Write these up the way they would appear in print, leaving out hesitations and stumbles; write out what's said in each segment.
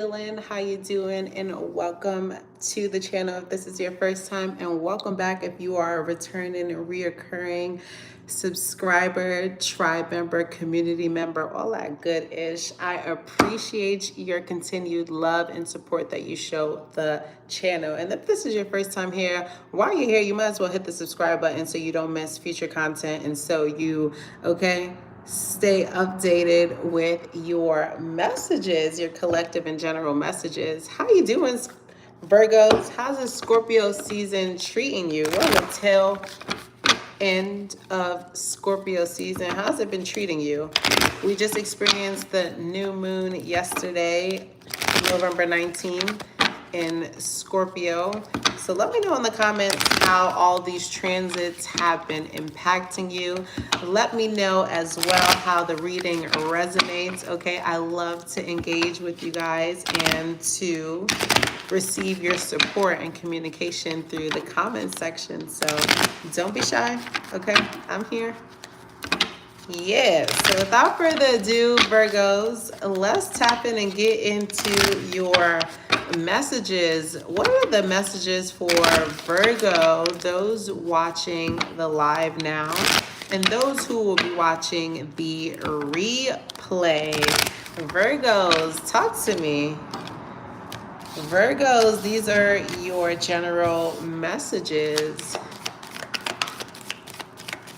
How you doing? And welcome to the channel if this is your first time, and welcome back if you are a returning, reoccurring subscriber, tribe member, community member, all that good ish. I appreciate your continued love and support that you show the channel. And if this is your first time here, while you're here, you might as well hit the subscribe button so you don't miss future content, and so you stay updated with your messages, your collective and general messages. How you doing, Virgos? How's the Scorpio season treating you? We're on the tail end of Scorpio season. How's it been treating you? We just experienced the new moon yesterday, November 19th in Scorpio. So let me know in the comments how all these transits have been impacting you. Let me know as well how the reading resonates. Okay, I love to engage with you guys and to receive your support and communication through the comment section. So don't be shy. Okay, I'm here. Yeah, so without further ado, Virgos, let's tap in and get into your messages. What are the messages for Virgo, those watching the live now, and those who will be watching the replay? Virgos, talk to me. Virgos, these are your general messages.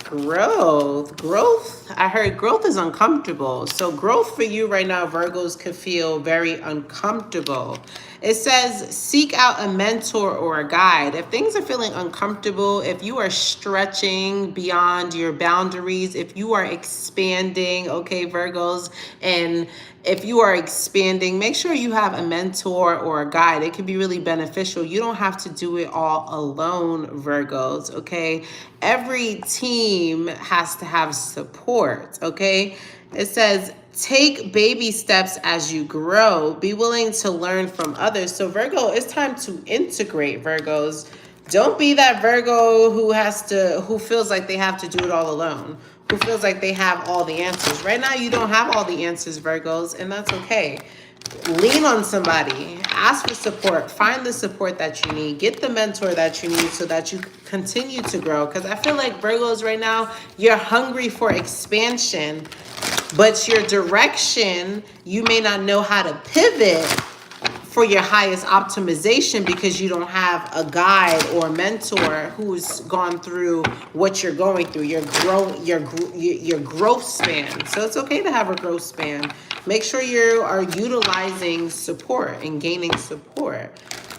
Growth. I heard growth is uncomfortable. So growth for you right now, Virgos, could feel very uncomfortable. It says seek out a mentor or a guide. If things are feeling uncomfortable, if you are stretching beyond your boundaries, if you are expanding, okay, Virgos, and if you are expanding, make sure you have a mentor or a guide. It can be really beneficial. You don't have to do it all alone, Virgos, okay? Every team has to have support, okay? It says, take baby steps as you grow. Be willing to learn from others. So Virgo, it's time to integrate, Virgos. Don't be that Virgo who feels like they have to do it all alone, who feels like they have all the answers. Right now, you don't have all the answers, Virgos, and that's okay. Lean on somebody, ask for support, find the support that you need, get the mentor that you need so that you continue to grow. Because I feel like Virgos right now, you're hungry for expansion, but your direction, you may not know how to pivot for your highest optimization because you don't have a guide or mentor who's gone through what you're going through, your growth span. So it's okay to have a growth span. Make sure you are utilizing support and gaining support.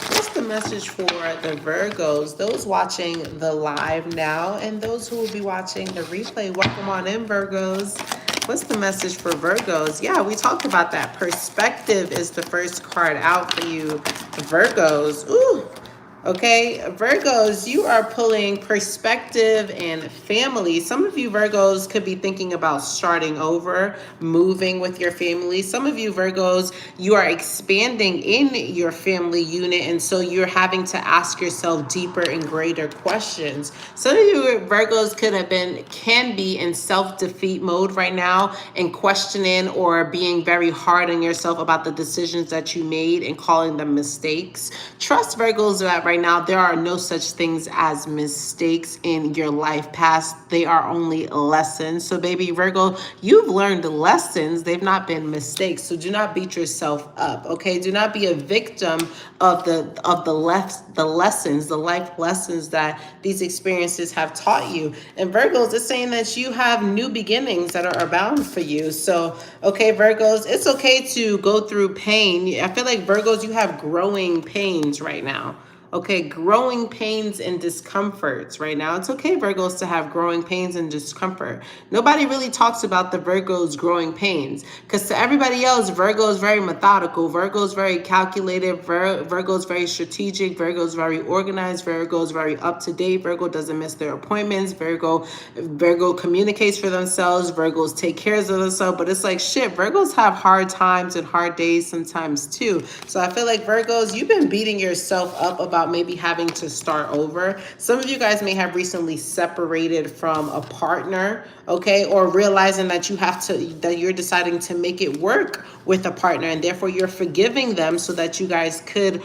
What's the message for the Virgos, those watching the live now and those who will be watching the replay? Welcome on in, Virgos. What's the message for Virgos? Yeah, we talked about that. Perspective is the first card out for you, Virgos. Ooh. Okay, Virgos, you are pulling perspective and family. Some of you Virgos could be thinking about starting over, moving with your family. Some of you Virgos, you are expanding in your family unit, and so you're having to ask yourself deeper and greater questions. Some of you Virgos can be in self-defeat mode right now and questioning or being very hard on yourself about the decisions that you made and calling them mistakes. Trust, Virgos, that right now there are no such things as mistakes in your life past. They are only lessons. So baby Virgo, you've learned lessons. They've not been mistakes. So do not beat yourself up, okay? Do not be a victim of the lessons, the life lessons that these experiences have taught you. And Virgos, it's saying that you have new beginnings that are abound for you. So, okay, Virgos, it's okay to go through pain. I feel like Virgos, you have growing pains right now. Okay, growing pains and discomforts right now. It's okay, Virgos, to have growing pains and discomfort. Nobody really talks about the Virgos' growing pains because to everybody else, Virgo is very methodical. Virgo is very calculated. Virgo is very strategic. Virgo is very organized. Virgo is very up to date. Virgo doesn't miss their appointments. Virgo communicates for themselves. Virgos take care of themselves. But it's like, shit, Virgos have hard times and hard days sometimes too. So I feel like Virgos, you've been beating yourself up about about maybe having to start over. Some of you guys may have recently separated from a partner, okay, or realizing that that you're deciding to make it work with a partner, and therefore you're forgiving them so that you guys could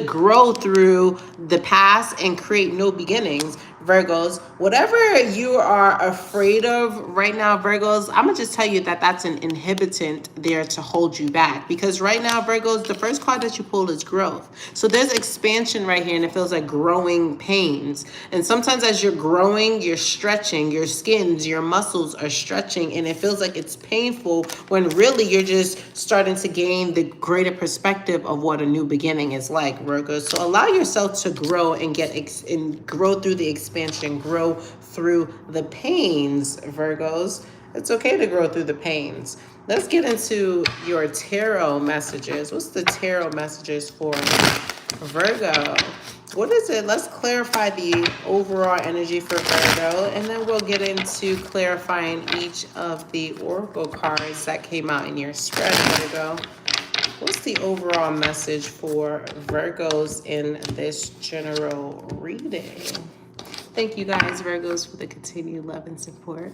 grow through the past and create new beginnings. Virgos, whatever you are afraid of right now, Virgos, I'm gonna just tell you that that's an inhibitant there to hold you back, because right now, Virgos, the first card that you pull is growth. So there's expansion right here, and it feels like growing pains. And sometimes as you're growing, you're stretching, your skins, your muscles are stretching, and it feels like it's painful when really you're just starting to gain the greater perspective of what a new beginning is like, Virgos. So allow yourself to grow and grow through the expansion, grow through the pains, Virgos. It's okay to grow through the pains. Let's get into your tarot messages. What's the tarot messages for Virgo? What is it? Let's clarify the overall energy for Virgo, and then we'll get into clarifying each of the oracle cards that came out in your spread, Virgo. What's the overall message for Virgos in this general reading? Thank you guys, Virgos, for the continued love and support.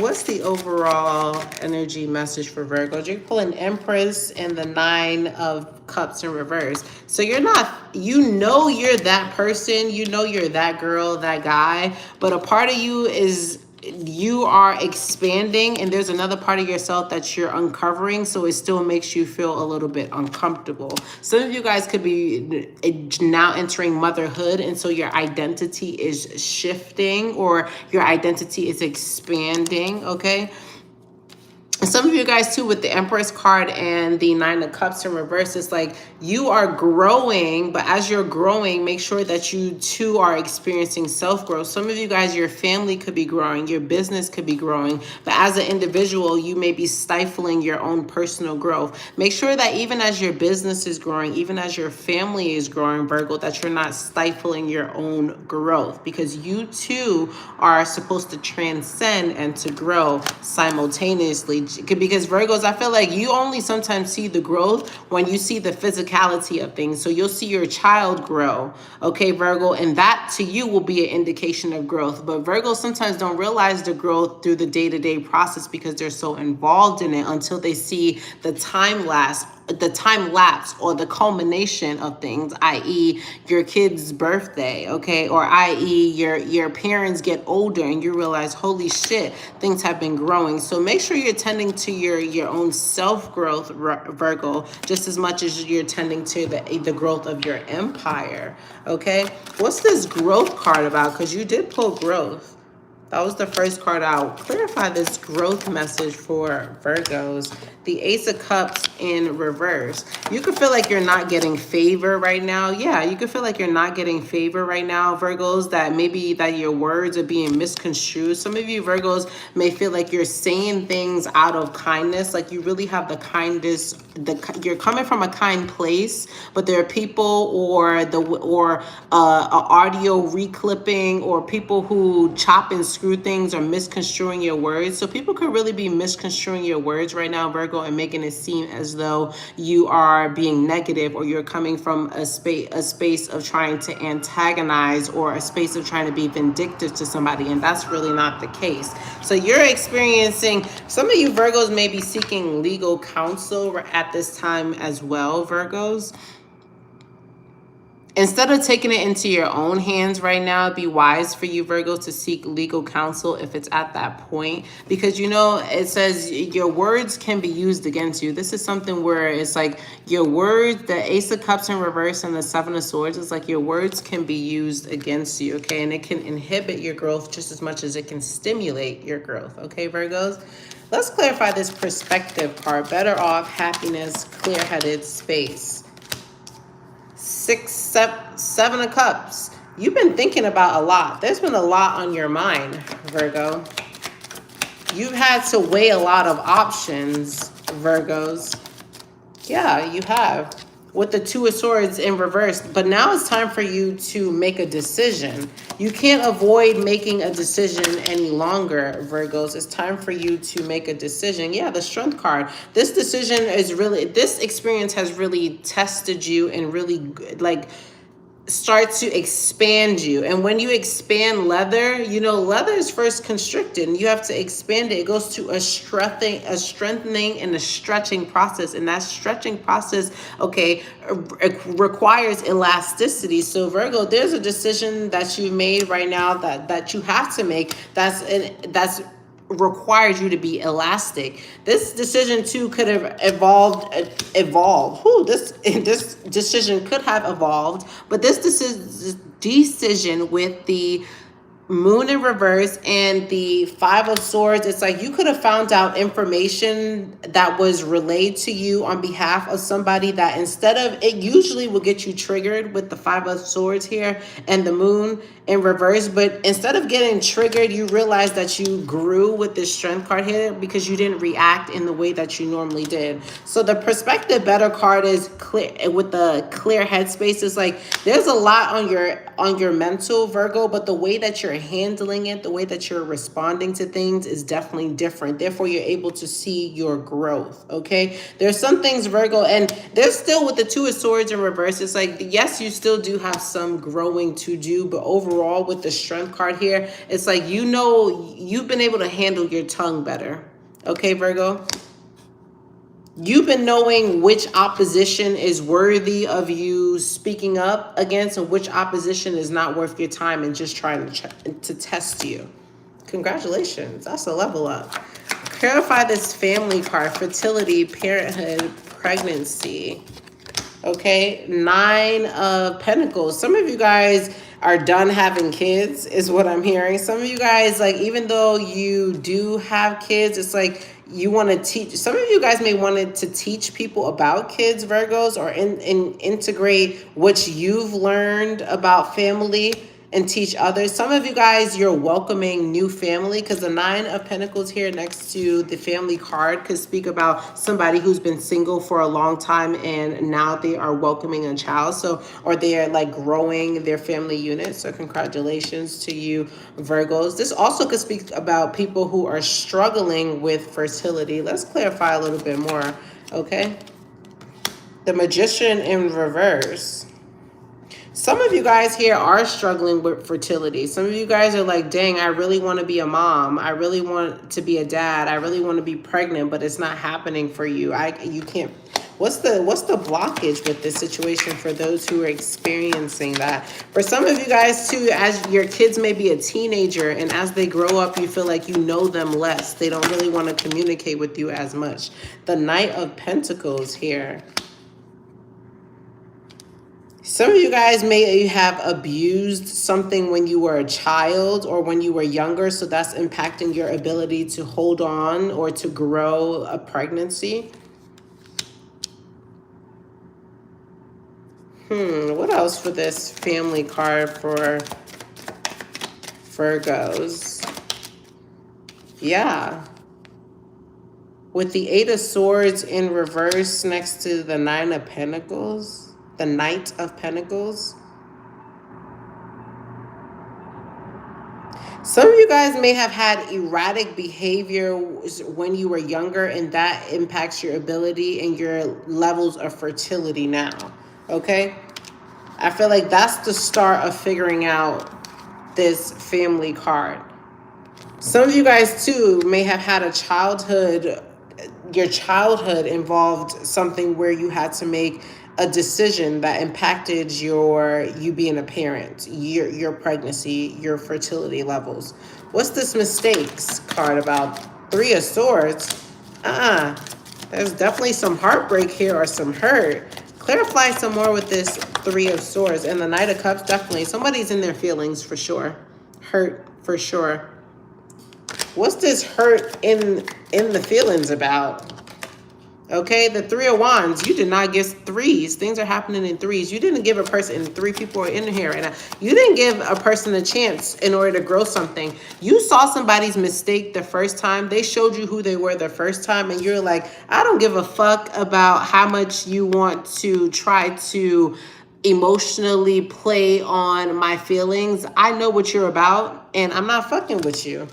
What's the overall energy message for Virgo? You're pulling Empress and the 9 of Cups in reverse. So you're that person, you're that girl, that guy, but a part of you are expanding, and there's another part of yourself that you're uncovering, so it still makes you feel a little bit uncomfortable. Some of you guys could be now entering motherhood, and so your identity is shifting, or your identity is expanding, okay? Some of you guys too, with the Empress card and the 9 of Cups in reverse, it's like you are growing, but as you're growing, make sure that you too are experiencing self-growth. Some of you guys, your family could be growing, your business could be growing, but as an individual, you may be stifling your own personal growth. Make sure that even as your business is growing, even as your family is growing, Virgo, that you're not stifling your own growth, because you too are supposed to transcend and to grow simultaneously. Because Virgos, I feel like you only sometimes see the growth when you see the physicality of things. So you'll see your child grow, okay, Virgo, and that to you will be an indication of growth. But Virgos sometimes don't realize the growth through the day-to-day process because they're so involved in it until they see the time lapse or the culmination of things, i.e. your kid's birthday, okay, or i.e. your parents get older and you realize, holy shit, things have been growing. So make sure you're tending to your own self-growth, Virgo, just as much as you're tending to the growth of your empire, okay? What's this growth card about? Because you did pull growth. That was the first card out. Clarify this growth message for Virgos. The Ace of Cups in reverse. You could feel like you're not getting favor right now. Yeah, you could feel like you're not getting favor right now, Virgos, that maybe that your words are being misconstrued. Some of you Virgos may feel like you're saying things out of kindness, like you really have the kindest, you're coming from a kind place, but there are people or audio reclipping or people who chop and screw things or misconstruing your words. So people could really be misconstruing your words right now, Virgo, and making it seem as though you are being negative, or you're coming from a space of trying to antagonize, or a space of trying to be vindictive to somebody, and that's really not the case. So you're experiencing, some of you Virgos may be seeking legal counsel at this time as well, Virgos. Instead of taking it into your own hands right now, it'd be wise for you, Virgos, to seek legal counsel if it's at that point. Because, it says your words can be used against you. This is something where it's like your words, the Ace of Cups in reverse and the 7 of Swords, it's like your words can be used against you, okay? And it can inhibit your growth just as much as it can stimulate your growth, okay, Virgos? Let's clarify this perspective card. Better off, happiness, clear-headed, space. 7 of Cups. You've been thinking about a lot. There's been a lot on your mind, Virgo. You've had to weigh a lot of options, Virgos. Yeah, you have. with the Two of Swords in reverse. But now it's time for you to make a decision. You can't avoid making a decision any longer, Virgos. It's time for you to make a decision. Yeah, the Strength card. This decision is really, this experience has really tested you and really like start to expand you. And when you expand leather, you know, leather is first constricted and you have to expand it. It goes to a strengthening and a stretching process. And that stretching process, okay, requires elasticity. So Virgo, there's a decision that you've made right now that you have to make. That's requires you to be elastic. This decision too could have evolved. This decision could have evolved, but this decision with the Moon in reverse and the Five of Swords, it's like you could have found out information that was relayed to you on behalf of somebody that instead of, it usually will get you triggered with the Five of Swords here and the Moon in reverse, but instead of getting triggered, you realize that you grew with this Strength card here because you didn't react in the way that you normally did. So the Perspective Better card is clear, with the clear headspace. It's like there's a lot on your mental, Virgo, but the way that you're handling it, the way that you're responding to things is definitely different. Therefore, you're able to see your growth, okay? There's some things, Virgo, and there's still with the Two of Swords in reverse, it's like, yes, you still do have some growing to do, but overall with the Strength card here, it's like, you know, you've been able to handle your tongue better, okay, Virgo? You've been knowing which opposition is worthy of you speaking up against and which opposition is not worth your time and just trying to test you. Congratulations. That's a level up. Clarify this family card. Fertility, parenthood, pregnancy. Okay. 9 of Pentacles. Some of you guys are done having kids is what I'm hearing. Some of you guys, like, even though you do have kids, it's like you want to teach. Some of you guys may want to teach people about kids, Virgos, or integrate what you've learned about family and teach others. Some of you guys, you're welcoming new family because the 9 of Pentacles here next to the family card could speak about somebody who's been single for a long time and now they are welcoming a child. So, or they're like growing their family unit. So congratulations to you, Virgos. This also could speak about people who are struggling with fertility. Let's clarify a little bit more, okay? The Magician in reverse. Some of you guys here are struggling with fertility. Some of you guys are like, dang, I really want to be a mom. I really want to be a dad. I really want to be pregnant, but it's not happening for you. You can't. What's the blockage with this situation for those who are experiencing that? For some of you guys too, as your kids may be a teenager and as they grow up, you feel like you know them less. They don't really want to communicate with you as much. The Knight of Pentacles here. Some of you guys may have abused something when you were a child or when you were younger, so that's impacting your ability to hold on or to grow a pregnancy. What else for this family card for Virgos? Yeah. With the 8 of Swords in reverse next to the 9 of Pentacles. The Knight of Pentacles. Some of you guys may have had erratic behavior when you were younger, and that impacts your ability and your levels of fertility now. Okay? I feel like that's the start of figuring out this family card. Some of you guys too may have had a childhood. Your childhood involved something where you had to make a decision that impacted you being a parent, your pregnancy, your fertility levels. What's this mistakes card about? 3 of Swords. There's definitely some heartbreak here or some hurt. Clarify some more with this 3 of Swords. And the Knight of Cups, definitely. Somebody's in their feelings for sure. Hurt for sure. What's this hurt in the feelings about? Okay, the Three of Wands, you did not give threes. Things are happening in threes. You didn't give a person, and three people are in here right now. You didn't give a person a chance in order to grow something. You saw somebody's mistake the first time. They showed you who they were the first time, and you're like, I don't give a fuck about how much you want to try to emotionally play on my feelings. I know what you're about, and I'm not fucking with you.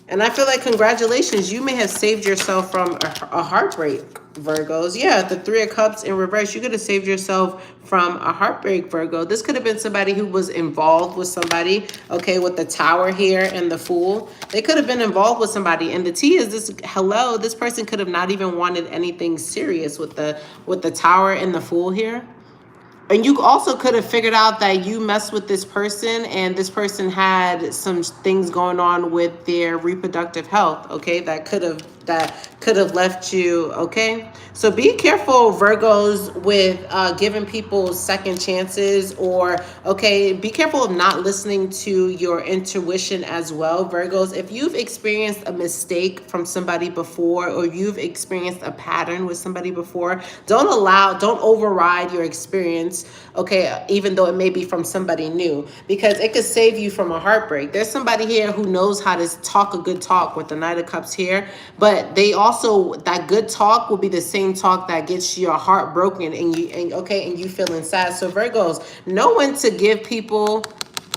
And I feel like congratulations, you may have saved yourself from a heartbreak, Virgos. Yeah, the Three of Cups in reverse, you could have saved yourself from a heartbreak, Virgo. This could have been somebody who was involved with somebody, okay, with the Tower here and the Fool. They could have been involved with somebody. And the T is this, hello, this person could have not even wanted anything serious with the Tower and the Fool here. And you also could have figured out that you messed with this person and this person had some things going on with their reproductive health, okay? That could have left you, okay? So be careful, Virgos, with giving people second chances, or, okay, be careful of not listening to your intuition as well, Virgos. If you've experienced a mistake from somebody before, or you've experienced a pattern with somebody before, don't override your experience, okay, even though it may be from somebody new, because it could save you from a heartbreak. There's somebody here who knows how to talk a good talk with the Knight of Cups here, but they also, that good talk will be the same talk that gets your heart broken and you feeling sad. So Virgos, know when to give people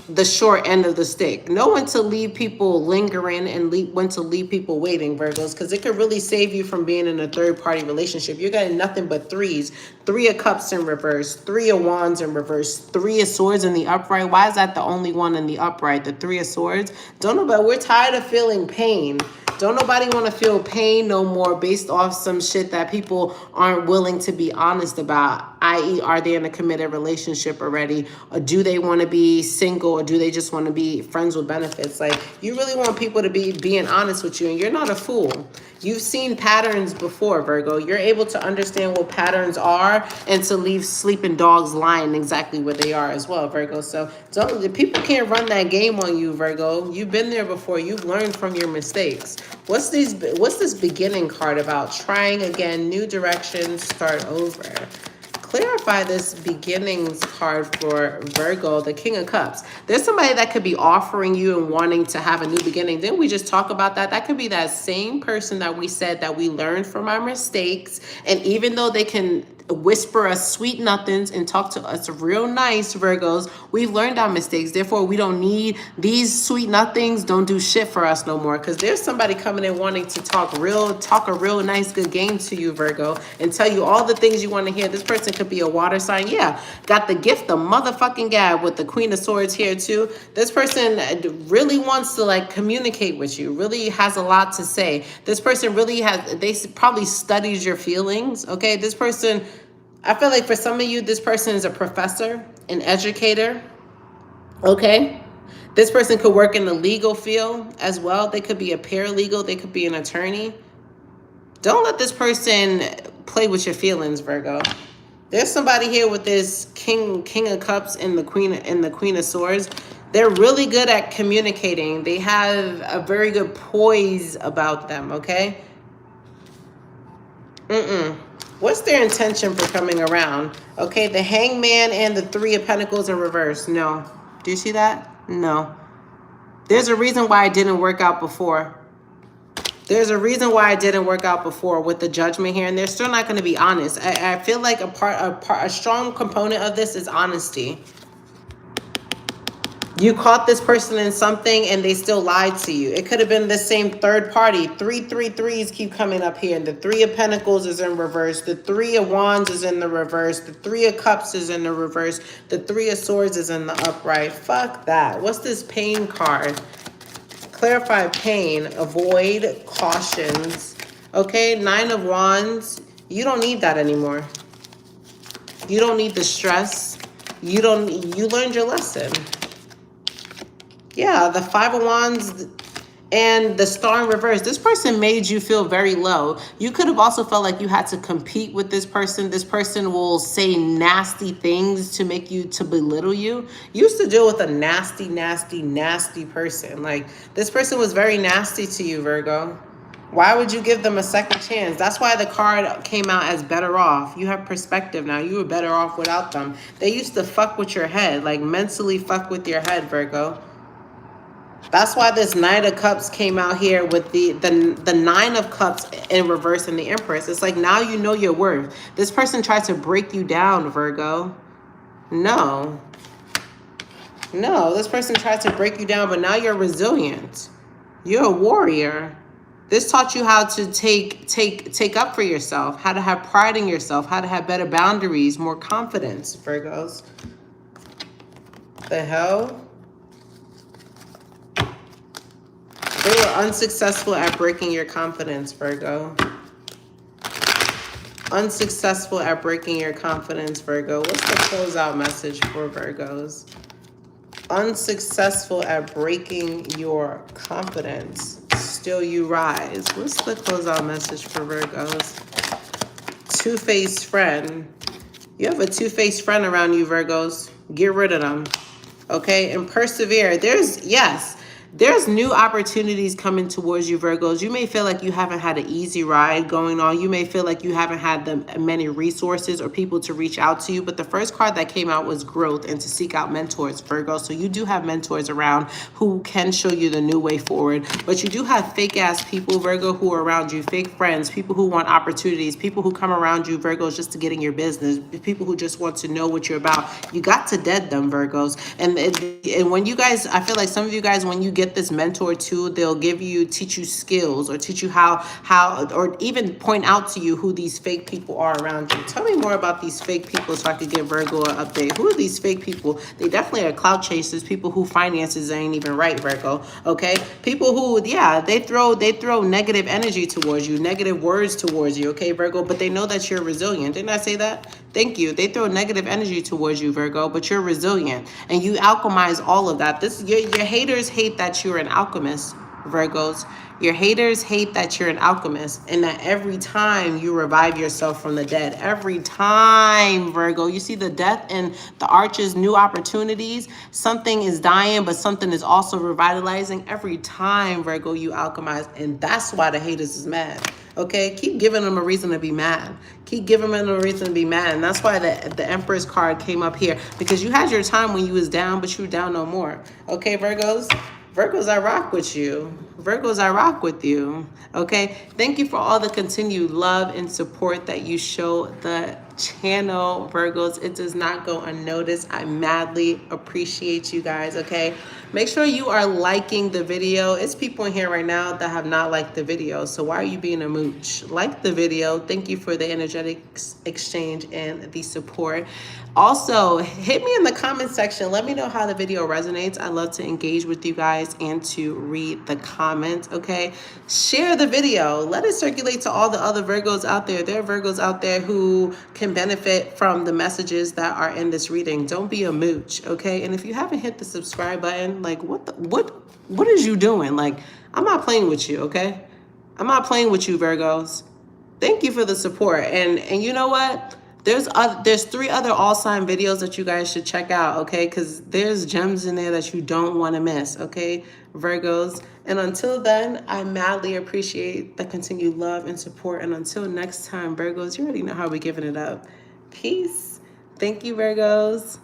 the short end of the stick. Know when to leave people lingering and when to leave people waiting, Virgos, because it could really save you from being in a third-party relationship. You're getting nothing but threes. Three of Cups in reverse, Three of Wands in reverse, Three of Swords in the upright. Why is that the only one in the upright? The Three of Swords. Don't know, but we're tired of feeling pain. Don't nobody want to feel pain no more based off some shit that people aren't willing to be honest about, i.e. are they in a committed relationship already, or do they want to be single, or do they just want to be friends with benefits? Like, you really want people to be being honest with you, and you're not a fool. You've seen patterns before, Virgo. You're able to understand what patterns are and to leave sleeping dogs lying exactly where they are as well, Virgo. So people can't run that game on you, Virgo. You've been there before. You've learned from your mistakes. What's this beginning card about? Trying again, new direction, start over. Clarify this beginnings card for Virgo, the King of Cups. There's somebody that could be offering you and wanting to have a new beginning. Didn't we just talk about that? That could be that same person that we said that we learned from our mistakes. And even though they can whisper us sweet nothings and talk to us real nice, Virgos, we've learned our mistakes. Therefore, we don't need these sweet nothings. Don't do shit for us no more, because there's somebody coming in wanting to talk a real nice good game to you, Virgo, and tell you all the things you want to hear. This person could be a water sign. Yeah, got the gift of motherfucking gab with the Queen of Swords here too. This person really wants to like communicate with you, really has a lot to say. This person really they probably studies your feelings, okay? This person, I feel like for some of you, this person is a professor, an educator, okay? This person could work in the legal field as well. They could be a paralegal. They could be an attorney. Don't let this person play with your feelings, Virgo. There's somebody here with this King of Cups and the Queen of Swords. They're really good at communicating. They have a very good poise about them, okay? What's their intention for coming around? Okay, the Hangman and the Three of Pentacles in reverse. No. Do you see that? No. There's a reason why it didn't work out before. There's a reason why it didn't work out before with the Judgment here, and they're still not going to be honest. I feel like a strong component of this is honesty. You caught this person in something and they still lied to you. It could have been the same third party. 333s keep coming up here. The Three of Pentacles is in reverse. The Three of Wands is in the reverse. The Three of Cups is in the reverse. The Three of Swords is in the upright. Fuck that. What's this pain card? Clarify pain. Avoid cautions. Okay, Nine of Wands. You don't need that anymore. You don't need the stress. You learned your lesson. Yeah, the Five of Wands and the Star in reverse. This person made you feel very low. You could have also felt like you had to compete with this person. This person will say nasty things to make you, to belittle you. You used to deal with a nasty, nasty, nasty person. Like, this person was very nasty to you, Virgo. Why would you give them a second chance? That's why the card came out as better off. You have perspective now. You were better off without them. They used to fuck with your head, like mentally fuck with your head, Virgo. That's why this Knight of Cups came out here with the Nine of Cups in reverse and the Empress. It's like now you know your worth. This person tried to break you down, Virgo. No. No, this person tried to break you down, but now you're resilient. You're a warrior. This taught you how to take up for yourself, how to have pride in yourself, how to have better boundaries, more confidence, Virgos. The hell? They were unsuccessful at breaking your confidence, Virgo. Unsuccessful at breaking your confidence, Virgo. What's the closeout message for Virgos? Unsuccessful at breaking your confidence. Still you rise. What's the closeout message for Virgos? Two-faced friend. You have a two-faced friend around you, Virgos. Get rid of them. Okay? And persevere. There's new opportunities coming towards you, Virgos. You may feel like you haven't had an easy ride going on. You may feel like you haven't had many resources or people to reach out to you. But the first card that came out was growth and to seek out mentors, Virgo. So you do have mentors around who can show you the new way forward. But you do have fake-ass people, Virgo, who are around you. Fake friends, people who want opportunities, people who come around you, Virgos, just to get in your business. People who just want to know what you're about. You got to dead them, Virgos. And when you guys, I feel like some of you guys, when you get this mentor too, they'll teach you skills or teach you how or even point out to you who these fake people are around you. Tell me more about these fake people so I could give Virgo an update. Who are these fake people? They definitely are clout chasers, people who finances ain't even right, Virgo. Okay? People who, yeah, they throw negative energy towards you, negative words towards you, okay, Virgo, but they know that you're resilient. Didn't I say that? Thank you. They throw negative energy towards you, Virgo, but you're resilient and you alchemize all of that. Your haters hate that you're an alchemist, Virgos. Your haters hate that you're an alchemist and that every time you revive yourself from the dead, every time, Virgo, you see the death in the arches, new opportunities. Something is dying, but something is also revitalizing. Every time, Virgo, you alchemize, and that's why the haters is mad. Okay, keep giving them a reason to be mad. Keep giving them a reason to be mad. And that's why the Empress card came up here. Because you had your time when you was down, but you were down no more. Okay, Virgos? Virgos, I rock with you. Virgos, I rock with you. Okay? Thank you for all the continued love and support that you show the channel, Virgos. It does not go unnoticed. I madly appreciate you guys, okay? Make sure you are liking the video. It's people in here right now that have not liked the video, so why are you being a mooch? Like the video. Thank you for the energetic exchange and the support. Also, hit me in the comment section. Let me know how the video resonates. I love to engage with you guys and to read the comments, okay? Share the video. Let it circulate to all the other Virgos out there. There are Virgos out there who can benefit from the messages that are in this reading. Don't be a mooch, okay? And if you haven't hit the subscribe button, like what is you doing? Like, I'm not playing with you, okay? I'm not playing with you, Virgos. Thank you for the support. And you know what? There's 3 other all sign videos that you guys should check out, okay? Because there's gems in there that you don't want to miss, okay, Virgos? And until then, I madly appreciate the continued love and support. And until next time, Virgos, you already know how we're giving it up. Peace. Thank you, Virgos.